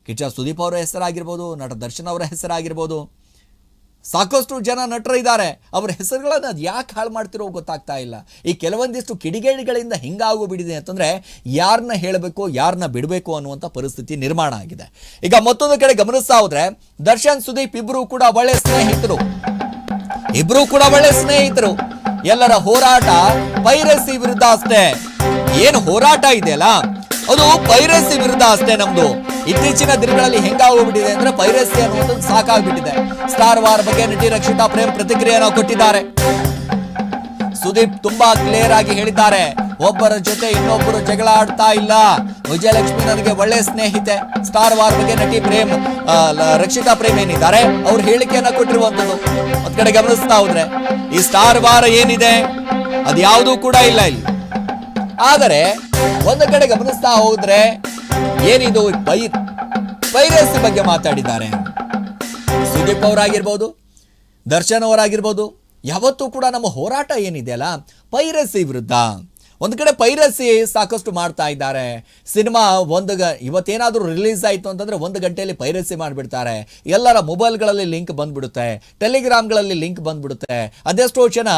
ಕಿಚ್ಚ ಸುದೀಪ್ ಅವರ ಹೆಸರಾಗಿರ್ಬೋದು, ನಟ ದರ್ಶನ್ ಅವರ ಹೆಸರಾಗಿರ್ಬೋದು, ಸಾಕಷ್ಟು ಜನ ನಟರು ಇದ್ದಾರೆ. ಅವರ ಹೆಸರುಗಳನ್ನು ಅದು ಯಾಕೆ ಹಾಳು ಮಾಡ್ತಿರೋ ಗೊತ್ತಾಗ್ತಾ ಇಲ್ಲ. ಈ ಕೆಲವೊಂದಿಷ್ಟು ಕಿಡಿಗೇಡಿಗಳಿಂದ ಹಿಂಗಾಗೋಗ್ಬಿಟ್ಟಿದೆ ಅಂತಂದರೆ ಯಾರನ್ನ ಹೇಳಬೇಕು ಯಾರನ್ನ ಬಿಡಬೇಕು ಅನ್ನುವಂಥ ಪರಿಸ್ಥಿತಿ ನಿರ್ಮಾಣ ಆಗಿದೆ. ಈಗ ಮತ್ತೊಂದು ಕಡೆ ಗಮನಿಸ್ತಾ ಹೋದ್ರೆ ದರ್ಶನ್ ಸುದೀಪ್ ಇಬ್ಬರು ಕೂಡ ಒಳ್ಳೆ ಸ್ನೇಹಿತರು. ಎಲ್ಲರ ಹೋರಾಟ ಪೈರಸಿ ವಿರುದ್ಧ ಅಷ್ಟೇ. ಏನು ಹೋರಾಟ ಇದೆಯಲ್ಲ ಅದು ಪೈರಸಿ ವಿರುದ್ಧ ಅಷ್ಟೇ ನಮ್ದು. ಇತ್ತೀಚಿನ ದಿನಗಳಲ್ಲಿ ಹೆಂಗಾಗೋಗ್ಬಿಟ್ಟಿದೆ ಅಂದ್ರೆ ಪೈರಸಿ ಅನ್ನುವಂಥದ್ದು ಸಾಕಾಗ್ಬಿಟ್ಟಿದೆ. ಸ್ಟಾರ್ ವಾರ್ ಬಗ್ಗೆ ನಟಿ ರಕ್ಷಿತಾ ಪ್ರೇಮ್ ಪ್ರತಿಕ್ರಿಯೆಯನ್ನು ಕೊಟ್ಟಿದ್ದಾರೆ. ಸುದೀಪ್ ತುಂಬಾ ಕ್ಲಿಯರ್ ಆಗಿ ಹೇಳಿದ್ದಾರೆ, ಒಬ್ಬರ ಜೊತೆ ಇನ್ನೊಬ್ಬರು ಜಗಳ ಆಡ್ತಾ ಇಲ್ಲ. ವಿಜಯಲಕ್ಷ್ಮಿ ನನಗೆ ಒಳ್ಳೆ ಸ್ನೇಹಿತೆ. ಸ್ಟಾರ್ ವಾರ್ ಬಗ್ಗೆ ನಟಿ ರಕ್ಷಿತಾ ಪ್ರೇಮ್ ಏನಿದ್ದಾರೆ ಅವ್ರ ಹೇಳಿಕೆಯನ್ನ ಕೊಟ್ಟಿರುವಂತದ್ದು. ಒಂದ್ ಕಡೆ ಗಮನಿಸ್ತಾ ಹೋದ್ರೆ ಈ ಸ್ಟಾರ್ ವಾರ್ ಏನಿದೆ ಅದು ಯಾವುದೂ ಕೂಡ ಇಲ್ಲ ಇಲ್ಲಿ. ಆದರೆ ಒಂದು ಕಡೆ ಗಮನಿಸ್ತಾ ಹೋದ್ರೆ ಏನಿದು ಪೈರಸಿ ಬಗ್ಗೆ ಮಾತಾಡಿದ್ದಾರೆ. ಸುದೀಪ್ ಅವರಾಗಿರ್ಬೋದು, ದರ್ಶನ್ ಅವರಾಗಿರ್ಬೋದು, ಯಾವತ್ತೂ ಕೂಡ ನಮ್ಮ ಹೋರಾಟ ಏನಿದೆಯಲ್ಲ ಪೈರಸಿ ವಿರುದ್ಧ. ಒಂದು ಕಡೆ ಪೈರಸಿ ಸಾಕಷ್ಟು ಮಾಡ್ತಾ ಇದ್ದಾರೆ. ಸಿನಿಮಾ ಇವತ್ತೇನಾದ್ರೂ ರಿಲೀಸ್ ಆಯಿತು ಅಂತಂದ್ರೆ 1 ಗಂಟೆಯಲ್ಲಿ ಪೈರಸಿ ಮಾಡಿಬಿಡ್ತಾರೆ. ಎಲ್ಲರ ಮೊಬೈಲ್ಗಳಲ್ಲಿ ಲಿಂಕ್ ಬಂದ್ಬಿಡುತ್ತೆ, ಟೆಲಿಗ್ರಾಮ್ಗಳಲ್ಲಿ ಲಿಂಕ್ ಬಂದ್ಬಿಡುತ್ತೆ. ಅದೆಷ್ಟೋ ಜನ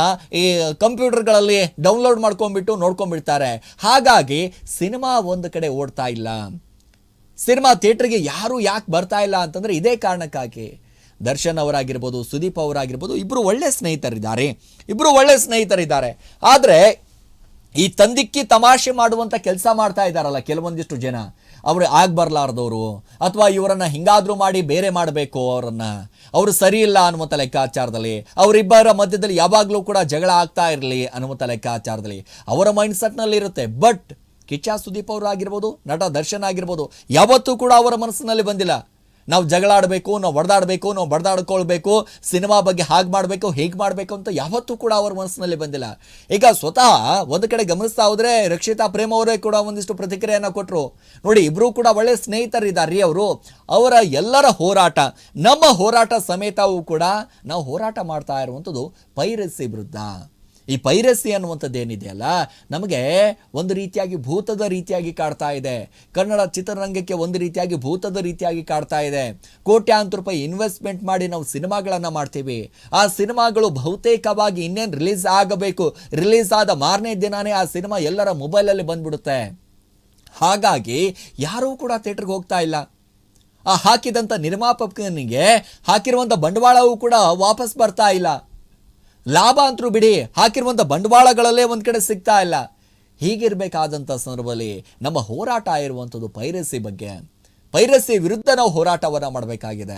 ಈ ಕಂಪ್ಯೂಟರ್ಗಳಲ್ಲಿ ಡೌನ್ಲೋಡ್ ಮಾಡ್ಕೊಂಡ್ಬಿಟ್ಟು ನೋಡ್ಕೊಂಡ್ಬಿಡ್ತಾರೆ. ಹಾಗಾಗಿ ಸಿನಿಮಾ ಒಂದು ಕಡೆ ಓಡ್ತಾ ಇಲ್ಲ. ಸಿನಿಮಾ ಥಿಯೇಟರ್ಗೆ ಯಾರು ಯಾಕೆ ಬರ್ತಾ ಇಲ್ಲ ಅಂತಂದ್ರೆ ಇದೇ ಕಾರಣಕ್ಕಾಗಿ. ದರ್ಶನ್ ಅವರಾಗಿರ್ಬೋದು, ಸುದೀಪ್ ಅವರಾಗಿರ್ಬೋದು, ಇಬ್ರು ಒಳ್ಳೆ ಸ್ನೇಹಿತರಿದ್ದಾರೆ. ಆದರೆ ಈ ತಂದಿಕ್ಕಿ ತಮಾಷೆ ಮಾಡುವಂತ ಕೆಲಸ ಮಾಡ್ತಾ ಇದ್ದಾರಲ್ಲ ಕೆಲವೊಂದಿಷ್ಟು ಜನ, ಅವರು ಆಗ್ಬರ್ಲಾರ್ದವರು ಅಥವಾ ಇವರನ್ನ ಹಿಂಗಾದ್ರೂ ಮಾಡಿ ಬೇರೆ ಮಾಡಬೇಕು, ಅವರು ಸರಿ ಇಲ್ಲ ಅನ್ನುವಂಥ ಲೆಕ್ಕಾಚಾರದಲ್ಲಿ, ಅವರಿಬ್ಬರ ಮಧ್ಯದಲ್ಲಿ ಯಾವಾಗಲೂ ಕೂಡ ಜಗಳ ಆಗ್ತಾ ಇರಲಿ ಅನ್ನುವಂಥ ಲೆಕ್ಕಾಚಾರದಲ್ಲಿ ಅವರ ಮೈಂಡ್ ಸೆಟ್ನಲ್ಲಿ ಇರುತ್ತೆ. ಬಟ್ ಕಿಚ್ಚ ಸುದೀಪ್ ಅವರು ಆಗಿರ್ಬೋದು, ನಟ ದರ್ಶನ್ ಆಗಿರ್ಬೋದು, ಯಾವತ್ತೂ ಕೂಡ ಅವರ ಮನಸ್ಸಿನಲ್ಲಿ ಬಂದಿಲ್ಲ ನಾವು ಜಗಳ ಆಡಬೇಕು, ನಾವು ಹೊಡೆದಾಡಬೇಕು, ನಾವು ಬಡ್ದಾಡ್ಕೊಳ್ಬೇಕು, ಸಿನಿಮಾ ಬಗ್ಗೆ ಹಾಗೆ ಮಾಡಬೇಕು ಹೀಗೆ ಮಾಡಬೇಕು ಅಂತ ಯಾವತ್ತೂ ಕೂಡ ಅವರ ಮನಸ್ಸಿನಲ್ಲಿ ಬಂದಿಲ್ಲ. ಈಗ ಸ್ವತಃ ಒಂದು ಕಡೆ ಗಮನಿಸ್ತಾ ಹೋದ್ರೆ ರಕ್ಷಿತಾ ಪ್ರೇಮ್ ಅವರೇ ಕೂಡ ಒಂದಿಷ್ಟು ಪ್ರತಿಕ್ರಿಯೆಯನ್ನು ಕೊಟ್ಟರು. ನೋಡಿ, ಇಬ್ಬರು ಕೂಡ ಒಳ್ಳೆ ಸ್ನೇಹಿತರಿದ್ದಾರೆ. ಅವರ ಎಲ್ಲರ ಹೋರಾಟ, ನಮ್ಮ ಹೋರಾಟ ಸಮೇತವೂ ಕೂಡ ನಾವು ಹೋರಾಟ ಮಾಡ್ತಾ ಇರುವಂಥದ್ದು ಪೈರಸಿ ವಿರುದ್ಧ. ಈ ಪೈರಸಿ ಅನ್ನುವಂಥದ್ದು ಏನಿದೆಯಲ್ಲ ನಮಗೆ ಒಂದು ರೀತಿಯಾಗಿ ಭೂತದ ರೀತಿಯಾಗಿ ಕಾಡ್ತಾ ಇದೆ. ಕನ್ನಡ ಚಿತ್ರರಂಗಕ್ಕೆ ಒಂದು ರೀತಿಯಾಗಿ ಭೂತದ ರೀತಿಯಾಗಿ ಕಾಡ್ತಾ ಇದೆ. ಕೋಟ್ಯಾಂತರ ರೂಪಾಯಿ ಇನ್ವೆಸ್ಟ್ಮೆಂಟ್ ಮಾಡಿ ನಾವು ಸಿನಿಮಾಗಳನ್ನು ಮಾಡ್ತೀವಿ. ಆ ಸಿನಿಮಾಗಳು ಬಹುತೇಕವಾಗಿ ಇನ್ನೇನು ರಿಲೀಸ್ ಆಗಬೇಕು, ರಿಲೀಸ್ ಆದ ಮಾರನೇ ದಿನಾನೇ ಆ ಸಿನಿಮಾ ಎಲ್ಲರ ಮೊಬೈಲಲ್ಲಿ ಬಂದ್ಬಿಡುತ್ತೆ. ಹಾಗಾಗಿ ಯಾರೂ ಕೂಡ ಥಿಯೇಟರ್ಗೆ ಹೋಗ್ತಾ ಇಲ್ಲ. ಆ ಹಾಕಿದಂಥ ನಿರ್ಮಾಪಕನಿಗೆ ಹಾಕಿರುವಂಥ ಬಂಡವಾಳವೂ ಕೂಡ ವಾಪಸ್ ಬರ್ತಾ ಇಲ್ಲ. ಲಾಭ ಅಂತರೂ ಬಿಡಿ, ಹಾಕಿರುವಂಥ ಬಂಡವಾಳಗಳಲ್ಲೇ ಒಂದು ಕಡೆ ಸಿಗ್ತಾ ಇಲ್ಲ. ಹೀಗಿರಬೇಕಾದಂಥ ಸಂದರ್ಭದಲ್ಲಿ ನಮ್ಮ ಹೋರಾಟ ಇರುವಂಥದ್ದು ಪೈರಸಿ ವಿರುದ್ಧ ನಾವು ಹೋರಾಟವನ್ನು ಮಾಡಬೇಕಾಗಿದೆ.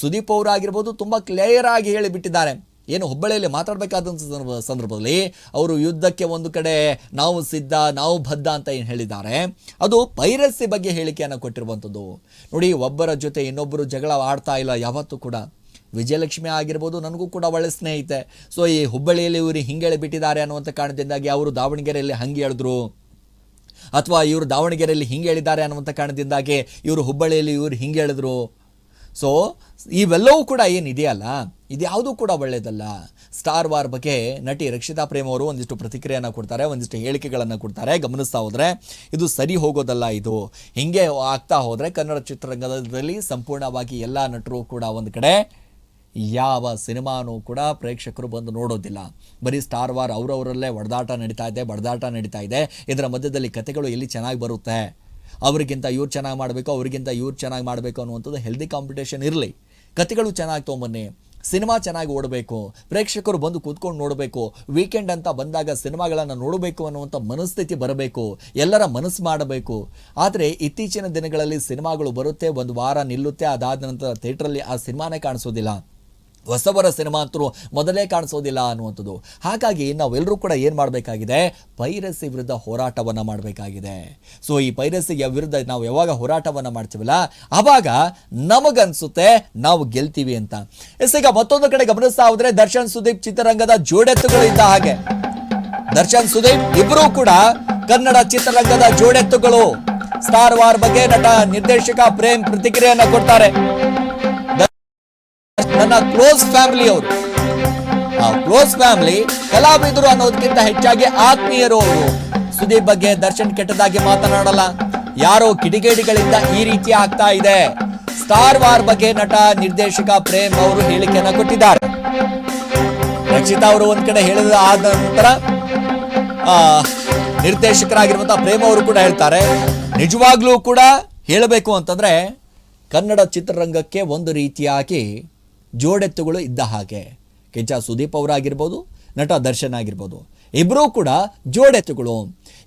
ಸುದೀಪ್ ಅವರಾಗಿರ್ಬೋದು ತುಂಬ ಕ್ಲಿಯರ್ ಆಗಿ ಹೇಳಿಬಿಟ್ಟಿದ್ದಾರೆ. ಏನು ಹುಬ್ಬಳ್ಳಿಯಲ್ಲಿ ಮಾತಾಡಬೇಕಾದಂಥ ಸಂದರ್ಭದಲ್ಲಿ ಅವರು ಯುದ್ಧಕ್ಕೆ ಒಂದು ಕಡೆ ನಾವು ಸಿದ್ಧ, ನಾವು ಬದ್ಧ ಅಂತ ಏನು ಹೇಳಿದ್ದಾರೆ, ಅದು ಪೈರಸಿ ಬಗ್ಗೆ ಹೇಳಿಕೆಯನ್ನು ಕೊಟ್ಟಿರುವಂಥದ್ದು. ನೋಡಿ, ಒಬ್ಬರ ಜೊತೆ ಇನ್ನೊಬ್ಬರು ಜಗಳ ಆಡ್ತಾ ಇಲ್ಲ ಯಾವತ್ತೂ ಕೂಡ. ವಿಜಯಲಕ್ಷ್ಮಿ ಆಗಿರ್ಬೋದು ನನಗೂ ಕೂಡ ಒಳ್ಳೆ ಸ್ನೇಹಿತೆ. ಸೊ ಈ ಹುಬ್ಬಳ್ಳಿಯಲ್ಲಿ ಇವರು ಹಿಂಗೆ ಹೇಳಿಬಿಟ್ಟಿದ್ದಾರೆ ಅನ್ನುವಂಥ ಕಾರಣದಿಂದಾಗಿ ಅವರು ದಾವಣಗೆರೆಯಲ್ಲಿ ಹಂಗೆ ಹೇಳಿದ್ರು, ಅಥವಾ ಇವರು ದಾವಣಗೆರೆಯಲ್ಲಿ ಹಿಂಗೆ ಹೇಳಿದ್ದಾರೆ ಅನ್ನುವಂಥ ಕಾರಣದಿಂದಾಗಿ ಇವರು ಹುಬ್ಬಳ್ಳಿಯಲ್ಲಿ ಇವರು ಹಿಂಗೆ ಹೇಳಿದ್ರು. ಸೊ ಇವೆಲ್ಲವೂ ಕೂಡ ಏನಿದೆಯಲ್ಲ ಇದ್ಯಾವುದೂ ಕೂಡ ಒಳ್ಳೆಯದಲ್ಲ. ಸ್ಟಾರ್ ವಾರ್ ಬಗ್ಗೆ ನಟಿ ರಕ್ಷಿತಾ ಪ್ರೇಮ್ ಅವರು ಒಂದಿಷ್ಟು ಪ್ರತಿಕ್ರಿಯೆಯನ್ನು ಕೊಡ್ತಾರೆ, ಒಂದಿಷ್ಟು ಹೇಳಿಕೆಗಳನ್ನು ಕೊಡ್ತಾರೆ. ಗಮನಿಸ್ತಾ ಹೋದರೆ ಇದು ಸರಿ ಹೋಗೋದಲ್ಲ. ಇದು ಹಿಂಗೆ ಆಗ್ತಾ ಹೋದರೆ ಕನ್ನಡ ಚಿತ್ರರಂಗದಲ್ಲಿ ಸಂಪೂರ್ಣವಾಗಿ ಎಲ್ಲ ನಟರು ಕೂಡ ಒಂದು ಕಡೆ ಯಾವ ಸಿನಿಮಾನೂ ಕೂಡ ಪ್ರೇಕ್ಷಕರು ಬಂದು ನೋಡೋದಿಲ್ಲ. ಬರೀ ಸ್ಟಾರ್ ವಾರ್ ಅವರವರಲ್ಲೇ ಬಡದಾಟ ನಡೀತಾ ಇದೆ. ಇದರ ಮಧ್ಯದಲ್ಲಿ ಕಥೆಗಳು ಎಲ್ಲಿ ಚೆನ್ನಾಗಿ ಬರುತ್ತೆ, ಅವರಿಗಿಂತ ಇವ್ರು ಚೆನ್ನಾಗಿ ಮಾಡಬೇಕು, ಅವರಿಗಿಂತ ಇವ್ರು ಚೆನ್ನಾಗಿ ಮಾಡಬೇಕು ಅನ್ನುವಂಥದ್ದು ಹೆಲ್ದಿ ಕಾಂಪಿಟೇಷನ್ ಇರಲಿ. ಕಥೆಗಳು ಚೆನ್ನಾಗಿ ತೊಗೊಂಬನ್ನಿ, ಸಿನಿಮಾ ಚೆನ್ನಾಗಿ ಓಡಬೇಕು, ಪ್ರೇಕ್ಷಕರು ಬಂದು ಕೂತ್ಕೊಂಡು ನೋಡಬೇಕು. ವೀಕೆಂಡ್ ಅಂತ ಬಂದಾಗ ಸಿನಿಮಾಗಳನ್ನು ನೋಡಬೇಕು ಅನ್ನುವಂಥ ಮನಸ್ಥಿತಿ ಬರಬೇಕು, ಎಲ್ಲರ ಮನಸ್ಸು ಮಾಡಬೇಕು. ಆದರೆ ಇತ್ತೀಚಿನ ದಿನಗಳಲ್ಲಿ ಸಿನಿಮಾಗಳು ಬರುತ್ತೆ, ಒಂದು ವಾರ ನಿಲ್ಲುತ್ತೆ, ಅದಾದ ನಂತರ ಥಿಯೇಟ್ರಲ್ಲಿ ಆ ಸಿನಿಮಾನೇ ಕಾಣಿಸೋದಿಲ್ಲ. ಹೊಸಬರ ಸಿನಿಮಾ ಅಂತೂ ಮೊದಲೇ ಕಾಣಿಸೋದಿಲ್ಲ ಅನ್ನುವಂಥದ್ದು. ಹಾಗಾಗಿ ನಾವೆಲ್ಲರೂ ಕೂಡ ಏನು ಮಾಡಬೇಕಾಗಿದೆ, ಪೈರಸಿ ವಿರುದ್ಧ ಹೋರಾಟವನ್ನು ಮಾಡಬೇಕಾಗಿದೆ. ಸೊ ಈ ಪೈರಸಿಯ ವಿರುದ್ಧ ನಾವು ಯಾವಾಗ ಹೋರಾಟವನ್ನು ಮಾಡ್ತೀವಲ್ಲ ಆವಾಗ ನಮಗನ್ಸುತ್ತೆ ನಾವು ಗೆಲ್ತೀವಿ ಅಂತ. ಈಗ ಮತ್ತೊಂದು ಕಡೆ ಗಮನಿಸ್ತಾ ಹೋದ್ರೆ ದರ್ಶನ್ ಸುದೀಪ್ ಚಿತ್ರರಂಗದ ಜೋಡೆತ್ತುಗಳು ಇದ್ದ ಹಾಗೆ. ದರ್ಶನ್ ಸುದೀಪ್ ಇಬ್ಬರೂ ಕೂಡ ಕನ್ನಡ ಚಿತ್ರರಂಗದ ಜೋಡೆತ್ತುಗಳು. ಸ್ಟಾರ್ ವಾರ್ ಬಗ್ಗೆ ನಟ ನಿರ್ದೇಶಕ ಪ್ರೇಮ್ ಪ್ರತಿಕ್ರಿಯೆಯನ್ನು ಕೊಡ್ತಾರೆ. ನನ್ನ ಕ್ಲೋಸ್ ಫ್ಯಾಮಿಲಿ ಅವರು, ಕ್ಲೋಸ್ ಫ್ಯಾಮಿಲಿ ಕಲಾವಿದರು ಅನ್ನೋದಕ್ಕಿಂತ ಹೆಚ್ಚಾಗಿ ಆತ್ಮೀಯರು ಅವರು. ಸುದೀಪ್ ಬಗ್ಗೆ ದರ್ಶನ್ ಕೆಟ್ಟದಾಗಿ ಮಾತನಾಡಲ್ಲ, ಯಾರೋ ಕಿಡಿಗೇಡಿಗಳಿಂದ ಈ ರೀತಿ ಆಗ್ತಾ ಇದೆ. ಸ್ಟಾರ್ ವಾರ್ ಬಗ್ಗೆ ನಟ ನಿರ್ದೇಶಕ ಪ್ರೇಮ್ ಅವರು ಹೇಳಿಕೆಯನ್ನ ಕೊಟ್ಟಿದ್ದಾರೆ. ರಕ್ಷಿತಾ ಅವರು ಒಂದ್ ಕಡೆ ಹೇಳಿದ ಆದ ನಂತರ ನಿರ್ದೇಶಕರಾಗಿರುವಂತಹ ಪ್ರೇಮ್ ಅವರು ಕೂಡ ಹೇಳ್ತಾರೆ, ನಿಜವಾಗ್ಲೂ ಕೂಡ ಹೇಳಬೇಕು ಅಂತಂದ್ರೆ ಕನ್ನಡ ಚಿತ್ರರಂಗಕ್ಕೆ ಒಂದು ರೀತಿಯಾಗಿ ಜೋಡೆತ್ತುಗಳು ಇದ್ದ ಹಾಗೆ. ಕಿಚ್ಚ ಸುದೀಪ್ ಅವರಾಗಿರ್ಬೋದು, ನಟ ದರ್ಶನ್ ಆಗಿರ್ಬೋದು, ಇಬ್ಬರೂ ಕೂಡ ಜೋಡೆತ್ತುಗಳು.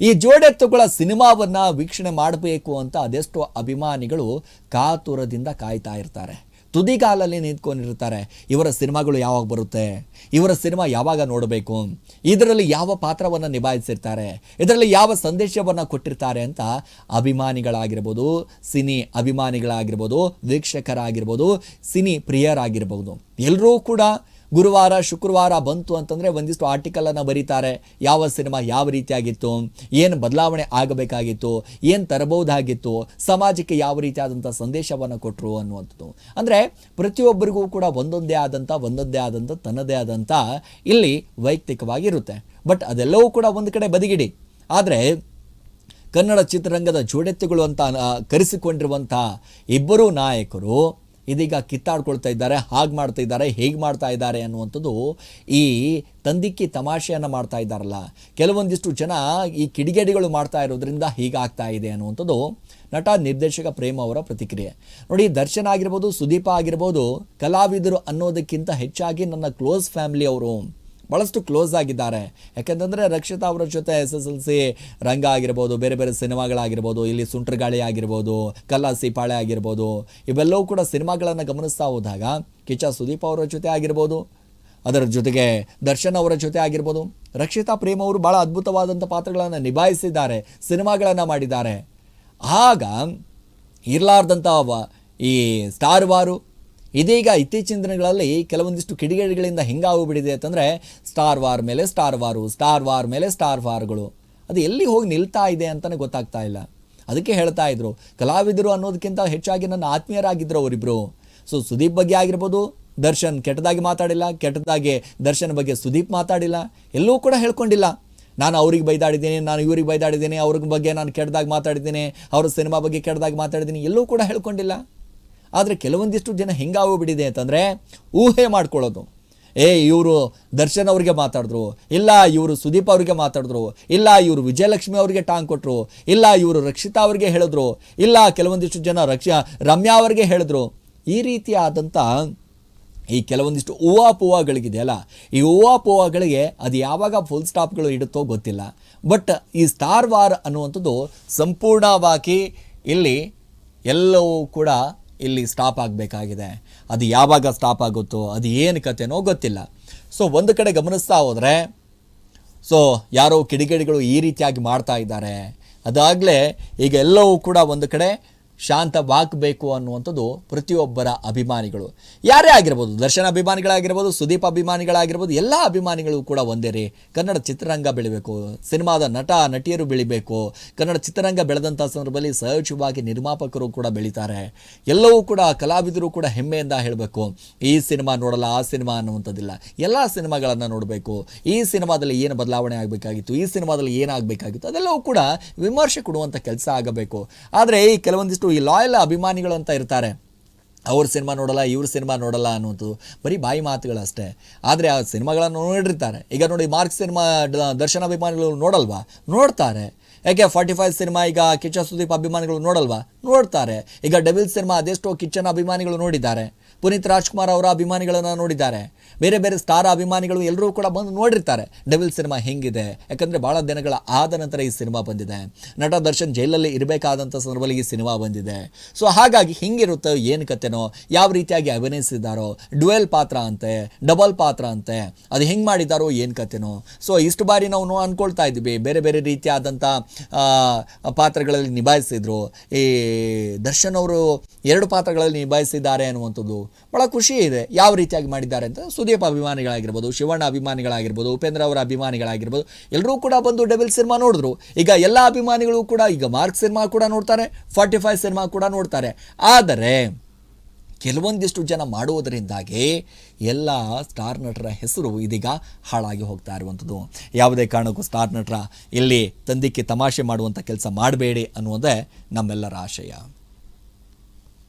ಈ ಜೋಡೆತ್ತುಗಳ ಸಿನಿಮಾವನ್ನ ವೀಕ್ಷಣೆ ಮಾಡಬೇಕು ಅಂತ ಅದೆಷ್ಟೋ ಅಭಿಮಾನಿಗಳು ಕಾತುರದಿಂದ ಕಾಯ್ತಾ ಇರ್ತಾರೆ, ತುದಿಗಾಲಲ್ಲಿ ನಿಂತ್ಕೊಂಡಿರ್ತಾರೆ. ಇವರ ಸಿನಿಮಾಗಳು ಯಾವಾಗ ಬರುತ್ತೆ, ಇವರ ಸಿನಿಮಾ ಯಾವಾಗ ನೋಡಬೇಕು, ಇದರಲ್ಲಿ ಯಾವ ಪಾತ್ರವನ್ನು ನಿಭಾಯಿಸಿರ್ತಾರೆ, ಇದರಲ್ಲಿ ಯಾವ ಸಂದೇಶವನ್ನು ಕೊಟ್ಟಿರ್ತಾರೆ ಅಂತ ಅಭಿಮಾನಿಗಳಾಗಿರ್ಬೋದು, ಸಿನಿ ಅಭಿಮಾನಿಗಳಾಗಿರ್ಬೋದು, ವೀಕ್ಷಕರಾಗಿರ್ಬೋದು, ಸಿನಿ ಪ್ರಿಯರಾಗಿರ್ಬೋದು, ಎಲ್ಲರೂ ಕೂಡ ಗುರುವಾರ ಶುಕ್ರವಾರ ಬಂತು ಅಂತಂದರೆ ಒಂದಿಷ್ಟು ಆರ್ಟಿಕಲನ್ನು ಬರೀತಾರೆ. ಯಾವ ಸಿನಿಮಾ ಯಾವ ರೀತಿಯಾಗಿತ್ತು, ಏನು ಬದಲಾವಣೆ ಆಗಬೇಕಾಗಿತ್ತು, ಏನು ತರಬಹುದಾಗಿತ್ತು, ಸಮಾಜಕ್ಕೆ ಯಾವ ರೀತಿಯಾದಂಥ ಸಂದೇಶವನ್ನು ಕೊಟ್ಟರು ಅನ್ನುವಂಥದ್ದು. ಅಂದರೆ ಪ್ರತಿಯೊಬ್ಬರಿಗೂ ಕೂಡ ಒಂದೊಂದೇ ಆದಂಥ ತನ್ನದೇ ಆದಂಥ ಇಲ್ಲಿ ವೈಯಕ್ತಿಕವಾಗಿರುತ್ತೆ. ಬಟ್ ಅದೆಲ್ಲವೂ ಕೂಡ ಒಂದು ಕಡೆ ಬದಿಗಿಡಿ. ಆದರೆ ಕನ್ನಡ ಚಿತ್ರರಂಗದ ಜೋಡೆತ್ತುಗಳು ಅಂತ ಕರೆಸಿಕೊಂಡಿರುವಂಥ ಇಬ್ಬರು ನಾಯಕರು ಇದೀಗ ಕಿತ್ತಾಡ್ಕೊಳ್ತಾ ಇದ್ದಾರೆ, ಹಾಗೆ ಮಾಡ್ತಾ ಇದ್ದಾರೆ, ಹೇಗೆ ಮಾಡ್ತಾ ಇದ್ದಾರೆ ಅನ್ನುವಂಥದ್ದು ಈ ತಂದಿಕ್ಕಿ ತಮಾಷೆಯನ್ನು ಮಾಡ್ತಾ ಇದ್ದಾರಲ್ಲ ಕೆಲವೊಂದಿಷ್ಟು ಜನ, ಈ ಕಿಡಿಗೇಡಿಗಳು ಮಾಡ್ತಾ ಇರೋದ್ರಿಂದ ಹೀಗಾಗ್ತಾ ಇದೆ ಅನ್ನುವಂಥದ್ದು ನಟ ನಿರ್ದೇಶಕ ಪ್ರೇಮ್ ಅವರ ಪ್ರತಿಕ್ರಿಯೆ. ನೋಡಿ, ದರ್ಶನ್ ಆಗಿರ್ಬೋದು, ಸುದೀಪ ಆಗಿರ್ಬೋದು, ಕಲಾವಿದರು ಅನ್ನೋದಕ್ಕಿಂತ ಹೆಚ್ಚಾಗಿ ನನ್ನ ಕ್ಲೋಸ್ ಫ್ಯಾಮಿಲಿ ಅವರು ಭಾಳಷ್ಟು ಕ್ಲೋಸ್ ಆಗಿದ್ದಾರೆ. ಯಾಕೆಂತಂದರೆ ರಕ್ಷಿತಾ ಅವರ ಜೊತೆ SSLC ರಂಗ ಆಗಿರ್ಬೋದು, ಬೇರೆ ಬೇರೆ ಸಿನಿಮಾಗಳಾಗಿರ್ಬೋದು, ಇಲ್ಲಿ ಸುಂಟ್ರಗಾಳಿ ಆಗಿರ್ಬೋದು, ಕಲ್ಲಾಸಿ ಪಾಳೆ ಆಗಿರ್ಬೋದು, ಇವೆಲ್ಲವೂ ಕೂಡ ಸಿನಿಮಾಗಳನ್ನು ಗಮನಿಸ್ತಾ ಹೋದಾಗ ಕಿಚ್ಚ ಸುದೀಪ್ ಅವರ ಜೊತೆ ಆಗಿರ್ಬೋದು, ಅದರ ಜೊತೆಗೆ ದರ್ಶನ್ ಅವರ ಜೊತೆ ಆಗಿರ್ಬೋದು, ರಕ್ಷಿತಾ ಪ್ರೇಮ್ ಅವರು ಭಾಳ ಅದ್ಭುತವಾದಂಥ ಪಾತ್ರಗಳನ್ನು ನಿಭಾಯಿಸಿದ್ದಾರೆ, ಸಿನಿಮಾಗಳನ್ನು ಮಾಡಿದ್ದಾರೆ. ಆಗ ಇರಲಾರ್ದಂಥ ಈ ಸ್ಟಾರ್ ವಾರು ಇದೀಗ ಇತ್ತೀಚಿನ ದಿನಗಳಲ್ಲಿ ಕೆಲವೊಂದಿಷ್ಟು ಕಿಡಿಗೇಡಿಗಳಿಂದ ಹೆಂಗಾಗೋಗ್ಬಿಟ್ಟಿದೆ ಅಂತಂದರೆ ಸ್ಟಾರ್ ವಾರ್ ಮೇಲೆ ಸ್ಟಾರ್ ವಾರು, ಸ್ಟಾರ್ ವಾರ್ ಮೇಲೆ ಸ್ಟಾರ್ ವಾರ್ಗಳು, ಅದು ಎಲ್ಲಿ ಹೋಗಿ ನಿಲ್ತಾ ಇದೆ ಅಂತಲೇ ಗೊತ್ತಾಗ್ತಾ ಇಲ್ಲ. ಅದಕ್ಕೆ ಹೇಳ್ತಾ ಇದ್ರು, ಕಲಾವಿದರು ಅನ್ನೋದಕ್ಕಿಂತ ಹೆಚ್ಚಾಗಿ ನನ್ನ ಆತ್ಮೀಯರಾಗಿದ್ದರು ಅವರಿಬ್ಬರು. ಸೊ ಸುದೀಪ್ ಬಗ್ಗೆ ಆಗಿರ್ಬೋದು, ದರ್ಶನ್ ಕೆಟ್ಟದಾಗಿ ಮಾತಾಡಿಲ್ಲ, ಕೆಟ್ಟದಾಗಿ ದರ್ಶನ್ ಬಗ್ಗೆ ಸುದೀಪ್ ಮಾತಾಡಿಲ್ಲ, ಎಲ್ಲೂ ಕೂಡ ಹೇಳ್ಕೊಂಡಿಲ್ಲ ನಾನು ಅವ್ರಿಗೆ ಬೈದಾಡಿದ್ದೀನಿ, ನಾನು ಇವ್ರಿಗೆ ಬೈದಾಡಿದ್ದೀನಿ, ಅವ್ರ ಬಗ್ಗೆ ನಾನು ಕೆಟ್ಟದಾಗಿ ಮಾತಾಡಿದ್ದೀನಿ, ಅವ್ರ ಸಿನಿಮಾ ಬಗ್ಗೆ ಕೆಟ್ಟದಾಗಿ ಮಾತಾಡಿದ್ದೀನಿ, ಎಲ್ಲೂ ಕೂಡ ಹೇಳ್ಕೊಂಡಿಲ್ಲ. ಆದರೆ ಕೆಲವೊಂದಿಷ್ಟು ಜನ ಹೆಂಗಾಗೋಗ್ಬಿಟ್ಟಿದೆ ಅಂತಂದರೆ ಊಹೆ ಮಾಡ್ಕೊಳ್ಳೋದು. ಇವರು ದರ್ಶನ್ ಅವ್ರಿಗೆ ಮಾತಾಡಿದ್ರು, ಇಲ್ಲ ಇವರು ಸುದೀಪ್ ಅವ್ರಿಗೆ ಮಾತಾಡಿದ್ರು, ಇಲ್ಲ ಇವರು ವಿಜಯಲಕ್ಷ್ಮಿ ಅವ್ರಿಗೆ ಟಾಂಗ್ ಕೊಟ್ಟರು, ಇಲ್ಲ ಇವರು ರಕ್ಷಿತಾ ಅವ್ರಿಗೆ ಹೇಳಿದ್ರು, ಇಲ್ಲ ಕೆಲವೊಂದಿಷ್ಟು ಜನ ರಮ್ಯಾ ಅವ್ರಿಗೆ ಹೇಳಿದ್ರು. ಈ ರೀತಿಯಾದಂಥ ಈ ಕೆಲವೊಂದಿಷ್ಟು ಊಹಾಪೋಹಗಳಿದೆಯಲ್ಲ, ಈ ಊಹಾಪೋಹಗಳಿಗೆ ಅದು ಯಾವಾಗ ಫುಲ್ ಸ್ಟಾಪ್ಗಳು ಇಡುತ್ತೋ ಗೊತ್ತಿಲ್ಲ. ಬಟ್ ಈ ಸ್ಟಾರ್ ವಾರ್ ಅನ್ನುವಂಥದ್ದು ಸಂಪೂರ್ಣವಾಗಿ ಇಲ್ಲಿ ಎಲ್ಲವೂ ಕೂಡ ಇಲ್ಲಿ ಸ್ಟಾಪ್ ಆಗಬೇಕಾಗಿದೆ. ಅದು ಯಾವಾಗ ಸ್ಟಾಪ್ ಆಗುತ್ತೋ, ಅದು ಏನು ಕಥೆನೋ ಗೊತ್ತಿಲ್ಲ. ಸೊ ಒಂದು ಕಡೆ ಗಮನಿಸ್ತಾ ಹೋದರೆ ಯಾರೋ ಕಿಡಿಗೇಡಿಗಳು ಈ ರೀತಿಯಾಗಿ ಮಾಡ್ತಾ ಇದ್ದಾರೆ. ಅದಾಗಲೇ ಈಗ ಎಲ್ಲವೂ ಕೂಡ ಒಂದು ಕಡೆ ಶಾಂತವಾಗಬೇಕು ಅನ್ನುವಂಥದ್ದು ಪ್ರತಿಯೊಬ್ಬರ ಅಭಿಮಾನಿಗಳು ಯಾರೇ ಆಗಿರ್ಬೋದು, ದರ್ಶನ್ ಅಭಿಮಾನಿಗಳಾಗಿರ್ಬೋದು, ಸುದೀಪ್ ಅಭಿಮಾನಿಗಳಾಗಿರ್ಬೋದು, ಎಲ್ಲ ಅಭಿಮಾನಿಗಳು ಕೂಡ ಒಂದೇ ರೀ. ಕನ್ನಡ ಚಿತ್ರರಂಗ ಬೆಳಿಬೇಕು, ಸಿನಿಮಾದ ನಟ ನಟಿಯರು ಬೆಳಿಬೇಕು. ಕನ್ನಡ ಚಿತ್ರರಂಗ ಬೆಳೆದಂಥ ಸಂದರ್ಭದಲ್ಲಿ ಸಹಜವಾಗಿ ನಿರ್ಮಾಪಕರು ಕೂಡ ಬೆಳೀತಾರೆ. ಎಲ್ಲವೂ ಕೂಡ ಕಲಾವಿದರು ಕೂಡ ಹೆಮ್ಮೆಯಿಂದ ಹೇಳಬೇಕು, ಈ ಸಿನಿಮಾ ನೋಡಲ್ಲ ಆ ಸಿನಿಮಾ ಅನ್ನುವಂಥದ್ದಿಲ್ಲ, ಎಲ್ಲ ಸಿನಿಮಾಗಳನ್ನು ನೋಡಬೇಕು. ಈ ಸಿನಿಮಾದಲ್ಲಿ ಏನು ಬದಲಾವಣೆ ಆಗಬೇಕಾಗಿತ್ತು, ಈ ಸಿನಿಮಾದಲ್ಲಿ ಏನಾಗಬೇಕಾಗಿತ್ತು, ಅದೆಲ್ಲವೂ ಕೂಡ ವಿಮರ್ಶೆ ಕೊಡುವಂಥ ಕೆಲಸ ಆಗಬೇಕು. ಆದರೆ ಈ ಕೆಲವೊಂದಿಷ್ಟು ಈ ಲಾಯಲ್ ಅಭಿಮಾನಿಗಳು ಅಂತ ಇರ್ತಾರೆ, ಅವ್ರ ಸಿನಿಮಾ ನೋಡಲ್ಲ ಇವ್ರ ಸಿನಿಮಾ ನೋಡಲ್ಲ ಅನ್ನೋದು ಬರೀ ಬಾಯಿ ಮಾತುಗಳಷ್ಟೇ. ಆದರೆ ಆ ಸಿನಿಮಾಗಳನ್ನು ನೋಡಿರ್ತಾರೆ. ಈಗ ನೋಡಿ, ಮಾರ್ಕ್ ಸಿನಿಮಾ ದರ್ಶನ್ ಅಭಿಮಾನಿಗಳು ನೋಡಲ್ವಾ? ನೋಡ್ತಾರೆ. ಯಾಕೆ 45 ಸಿನಿಮಾ ಈಗ ಕಿಚ್ಚ ಸುದೀಪ್ ಅಭಿಮಾನಿಗಳು ನೋಡಲ್ವಾ? ನೋಡ್ತಾರೆ. ಈಗ ಡೆವಿಲ್ ಸಿನಿಮಾ ಅದೆಷ್ಟೋ ಕಿಚ್ಚನ ಅಭಿಮಾನಿಗಳು ನೋಡಿದ್ದಾರೆ, ಪುನೀತ್ ರಾಜ್ಕುಮಾರ್ ಅವರ ಅಭಿಮಾನಿಗಳನ್ನು ನೋಡಿದ್ದಾರೆ, ಬೇರೆ ಬೇರೆ ಸ್ಟಾರ್ ಅಭಿಮಾನಿಗಳು ಎಲ್ಲರೂ ಕೂಡ ಬಂದು ನೋಡಿರ್ತಾರೆ ಡೆವಿಲ್ ಸಿನಿಮಾ ಹೆಂಗಿದೆ. ಯಾಕಂದರೆ ಭಾಳ ದಿನಗಳ ಆದ ನಂತರ ಈ ಸಿನಿಮಾ ಬಂದಿದೆ. ನಟ ದರ್ಶನ್ ಜೈಲಲ್ಲಿ ಇರಬೇಕಾದಂಥ ಸಂದರ್ಭದಲ್ಲಿ ಈ ಸಿನಿಮಾ ಬಂದಿದೆ. ಸೊ ಹಾಗಾಗಿ ಹಿಂಗಿರುತ್ತೋ ಏನು ಕತೆನೋ, ಯಾವ ರೀತಿಯಾಗಿ ಅಭಿನಯಿಸಿದ್ದಾರೋ, ಡ್ಯುಯಲ್ ಪಾತ್ರ ಅಂತೆ, ಡಬಲ್ ಪಾತ್ರ ಅಂತೆ, ಅದು ಹೆಂಗೆ ಮಾಡಿದ್ದಾರೋ ಏನು ಕತೆನೋ. ಸೊ ಇಷ್ಟು ಬಾರಿ ನಾವು ಅಂದ್ಕೊಳ್ತಾ ಇದ್ವಿ ಬೇರೆ ಬೇರೆ ರೀತಿಯಾದಂಥ ಪಾತ್ರಗಳಲ್ಲಿ ನಿಭಾಯಿಸಿದ್ರು. ಈ ದರ್ಶನ್ ಅವರು 2 ಪಾತ್ರಗಳಲ್ಲಿ ನಿಭಾಯಿಸಿದ್ದಾರೆ ಅನ್ನುವಂಥದ್ದು ಭಾಳ ಖುಷಿ ಇದೆ. ಯಾವ ರೀತಿಯಾಗಿ ಮಾಡಿದ್ದಾರೆ ಅಂತ ಸುದೀಪ್ ಅಭಿಮಾನಿಗಳಾಗಿರ್ಬೋದು, ಶಿವಣ್ಣ ಅಭಿಮಾನಿಗಳಾಗಿರ್ಬೋದು, ಉಪೇಂದ್ರ ಅವರ ಅಭಿಮಾನಿಗಳಾಗಿರ್ಬೋದು, ಎಲ್ಲರೂ ಕೂಡ ಬಂದು ಡೆವಿಲ್ ಸಿನಿಮಾ ನೋಡಿದ್ರು. ಈಗ ಎಲ್ಲ ಅಭಿಮಾನಿಗಳು ಕೂಡ ಈಗ ಮಾರ್ಕ್ ಸಿನಿಮಾ ಕೂಡ ನೋಡ್ತಾರೆ, 45 ಸಿನಿಮಾ ಕೂಡ ನೋಡ್ತಾರೆ. ಆದರೆ ಕೆಲವೊಂದಿಷ್ಟು ಜನ ಮಾಡುವುದರಿಂದಾಗಿ ಎಲ್ಲ ಸ್ಟಾರ್ ನಟರ ಹೆಸರು ಇದೀಗ ಹಾಳಾಗಿ ಹೋಗ್ತಾ ಇರುವಂಥದ್ದು. ಯಾವುದೇ ಕಾರಣಕ್ಕೂ ಸ್ಟಾರ್ ನಟರ ಇಲ್ಲಿ ತಂದಿಕ್ಕೆ ತಮಾಷೆ ಮಾಡುವಂಥ ಕೆಲಸ ಮಾಡಬೇಡಿ ಅನ್ನುವುದೇ ನಮ್ಮೆಲ್ಲರ ಆಶಯ.